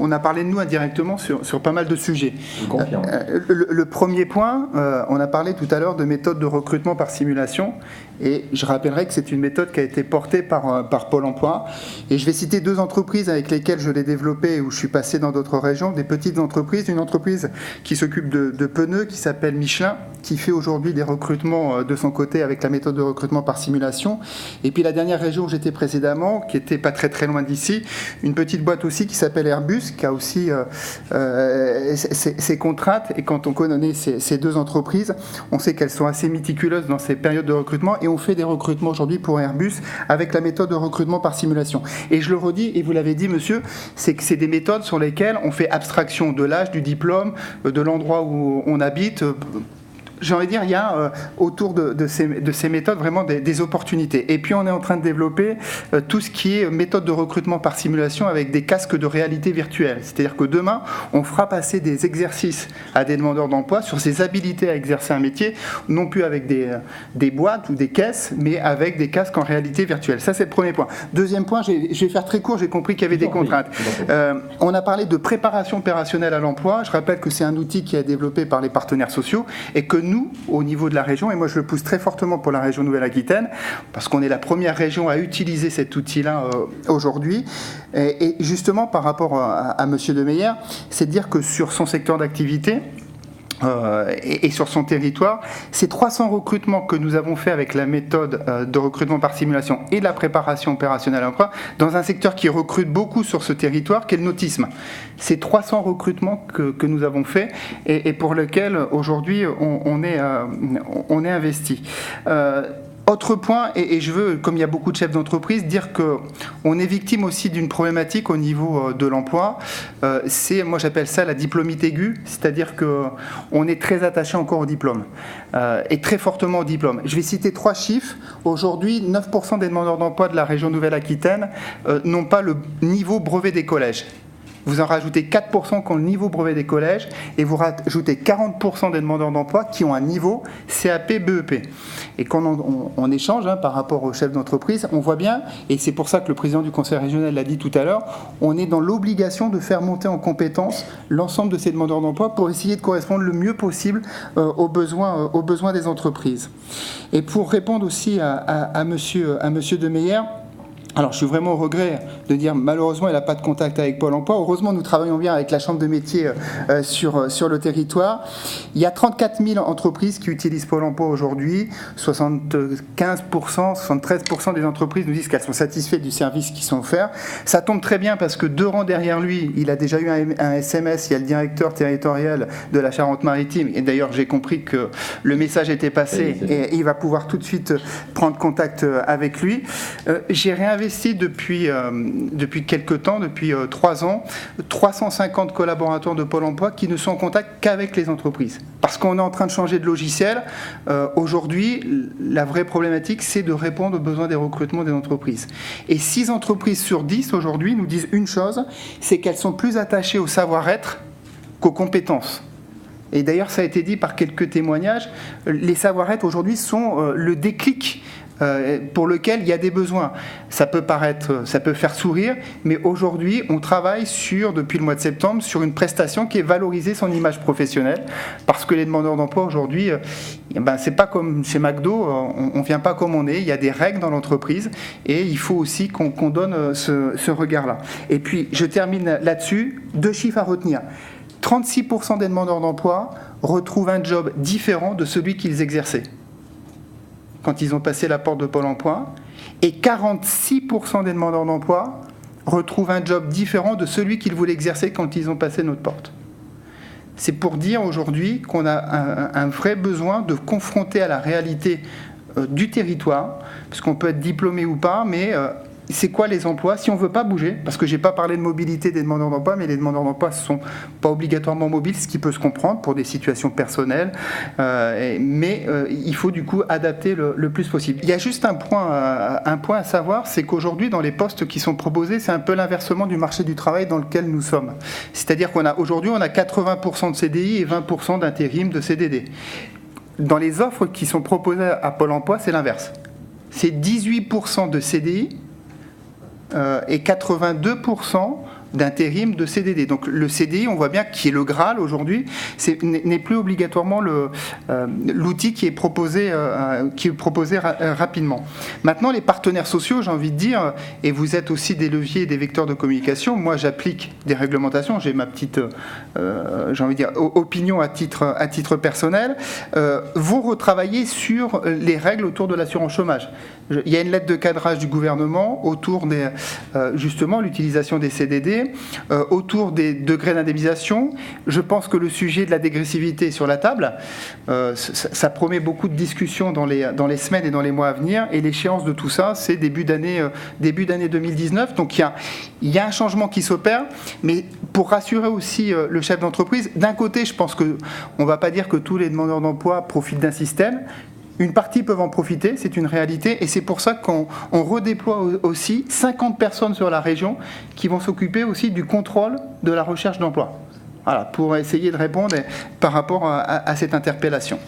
on a parlé de nous indirectement sur pas mal de sujets. Je confirme. Le premier point, on a parlé tout à l'heure de méthode de recrutement par simulation, et je rappellerai que c'est une méthode qui a été portée par Pôle emploi, et je vais citer 2 entreprises avec lesquelles je l'ai développée et où je suis passé dans d'autres régions, des petites entreprises, une entreprise qui s'occupe de pneus qui s'appelle Michelin, qui fait aujourd'hui des recrutements de son côté avec la méthode de recrutement par simulation, et puis la dernière région où j'étais précédemment, qui était pas très loin d'ici, une petite boîte aussi qui s'appelle Airbus, qui a aussi ses contraintes, et quand on connaît ces 2 entreprises, on sait qu'elles sont assez méticuleuses dans ces périodes de recrutement, et on fait des recrutements aujourd'hui pour Airbus avec la méthode de recrutement par simulation. Et je le redis, et vous l'avez dit monsieur, c'est que c'est des méthodes sur lesquelles on fait abstraction de l'âge, du diplôme, de l'endroit où on habite. J'ai envie de dire, il y a autour de ces méthodes vraiment des opportunités. Et puis on est en train de développer tout ce qui est méthode de recrutement par simulation avec des casques de réalité virtuelle. C'est-à-dire que demain, on fera passer des exercices à des demandeurs d'emploi sur ses habilités à exercer un métier, non plus avec des boîtes ou des caisses, mais avec des casques en réalité virtuelle. Ça, c'est le premier point. Deuxième point, je vais faire très court, j'ai compris qu'il y avait des contraintes. On a parlé de préparation opérationnelle à l'emploi. Je rappelle que c'est un outil qui est développé par les partenaires sociaux et que nous, au niveau de la région, et moi je le pousse très fortement pour la région Nouvelle-Aquitaine, parce qu'on est la première région à utiliser cet outil-là aujourd'hui, et justement par rapport à Monsieur Demeyer, c'est de dire que sur son secteur d'activité, et sur son territoire, ces 300 recrutements que nous avons fait avec la méthode de recrutement par simulation et de la préparation opérationnelle à l'emploi, dans un secteur qui recrute beaucoup sur ce territoire, qu'est le nautisme. Ces 300 recrutements que nous avons fait et pour lesquels aujourd'hui on est investi. Autre point, et je veux, comme il y a beaucoup de chefs d'entreprise, dire qu'on est victime aussi d'une problématique au niveau de l'emploi. Moi j'appelle ça la diplômite aiguë, c'est-à-dire qu'on est très attaché encore au diplôme, et très fortement au diplôme. Je vais citer 3 chiffres. Aujourd'hui, 9% des demandeurs d'emploi de la région Nouvelle-Aquitaine n'ont pas le niveau brevet des collèges. Vous en rajoutez 4% qui ont le niveau brevet des collèges et vous rajoutez 40% des demandeurs d'emploi qui ont un niveau CAP, BEP. Et quand on échange par rapport aux chefs d'entreprise, on voit bien, et c'est pour ça que le président du conseil régional l'a dit tout à l'heure, on est dans l'obligation de faire monter en compétence l'ensemble de ces demandeurs d'emploi pour essayer de correspondre le mieux possible aux besoins des entreprises. Et pour répondre aussi à monsieur Demeyer, alors, je suis vraiment au regret de dire, malheureusement, il n'a pas de contact avec Pôle emploi. Heureusement, nous travaillons bien avec la Chambre de métiers sur le territoire. Il y a 34 000 entreprises qui utilisent Pôle emploi aujourd'hui. 75%, 73% des entreprises nous disent qu'elles sont satisfaites du service qui sont offerts. Ça tombe très bien parce que 2 rangs derrière lui, il a déjà eu un SMS. Il y a le directeur territorial de la Charente-Maritime. Et d'ailleurs, j'ai compris que le message était passé et il va pouvoir tout de suite prendre contact avec lui. J'ai réinvesti depuis quelques temps, depuis 3 ans, 350 collaborateurs de Pôle emploi qui ne sont en contact qu'avec les entreprises. Parce qu'on est en train de changer de logiciel. Aujourd'hui, la vraie problématique, c'est de répondre aux besoins des recrutements des entreprises. Et 6 entreprises sur 10 aujourd'hui nous disent une chose, c'est qu'elles sont plus attachées au savoir-être qu'aux compétences. Et d'ailleurs, ça a été dit par quelques témoignages, les savoir-être aujourd'hui sont le déclic pour lequel il y a des besoins. Ça peut faire sourire, mais aujourd'hui, on travaille depuis le mois de septembre, sur une prestation qui est valoriser son image professionnelle, parce que les demandeurs d'emploi aujourd'hui, c'est pas comme chez McDo, on vient pas comme on est, il y a des règles dans l'entreprise, et il faut aussi qu'on donne ce regard-là. Et puis, je termine là-dessus, 2 chiffres à retenir. 36% des demandeurs d'emploi retrouvent un job différent de celui qu'ils exerçaient quand ils ont passé la porte de Pôle emploi, et 46% des demandeurs d'emploi retrouvent un job différent de celui qu'ils voulaient exercer quand ils ont passé notre porte. C'est pour dire aujourd'hui qu'on a un vrai besoin de confronter à la réalité du territoire, parce qu'on peut être diplômé ou pas, mais c'est quoi les emplois si on ne veut pas bouger, parce que je n'ai pas parlé de mobilité des demandeurs d'emploi, mais les demandeurs d'emploi ne sont pas obligatoirement mobiles, ce qui peut se comprendre pour des situations personnelles, mais il faut du coup adapter le plus possible. Il y a juste un point à savoir, c'est qu'aujourd'hui dans les postes qui sont proposés, c'est un peu l'inversement du marché du travail dans lequel nous sommes. C'est-à-dire qu'aujourd'hui on a 80% de CDI et 20% d'intérim, de CDD. Dans les offres qui sont proposées à Pôle emploi, c'est l'inverse. C'est 18% de CDI et 82% d'intérim, de CDD. Donc le CDI, on voit bien, qui est le Graal aujourd'hui, n'est plus obligatoirement l'outil qui est proposé rapidement. Maintenant, les partenaires sociaux, j'ai envie de dire, et vous êtes aussi des leviers et des vecteurs de communication, moi j'applique des réglementations, j'ai ma petite j'ai envie de dire, opinion à titre personnel, vont retravailler sur les règles autour de l'assurance chômage. Il y a une lettre de cadrage du gouvernement autour des, justement, l'utilisation des CDD, autour des degrés d'indemnisation. Je pense que le sujet de la dégressivité est sur la table. Ça promet beaucoup de discussions dans les semaines et dans les mois à venir. Et l'échéance de tout ça, c'est début d'année 2019. Donc il y a un changement qui s'opère. Mais pour rassurer aussi le chef d'entreprise, d'un côté, je pense qu'on ne va pas dire que tous les demandeurs d'emploi profitent d'un système. Une partie peuvent en profiter, c'est une réalité, et c'est pour ça qu'on redéploie aussi 50 personnes sur la région qui vont s'occuper aussi du contrôle de la recherche d'emploi. Voilà, pour essayer de répondre par rapport à cette interpellation.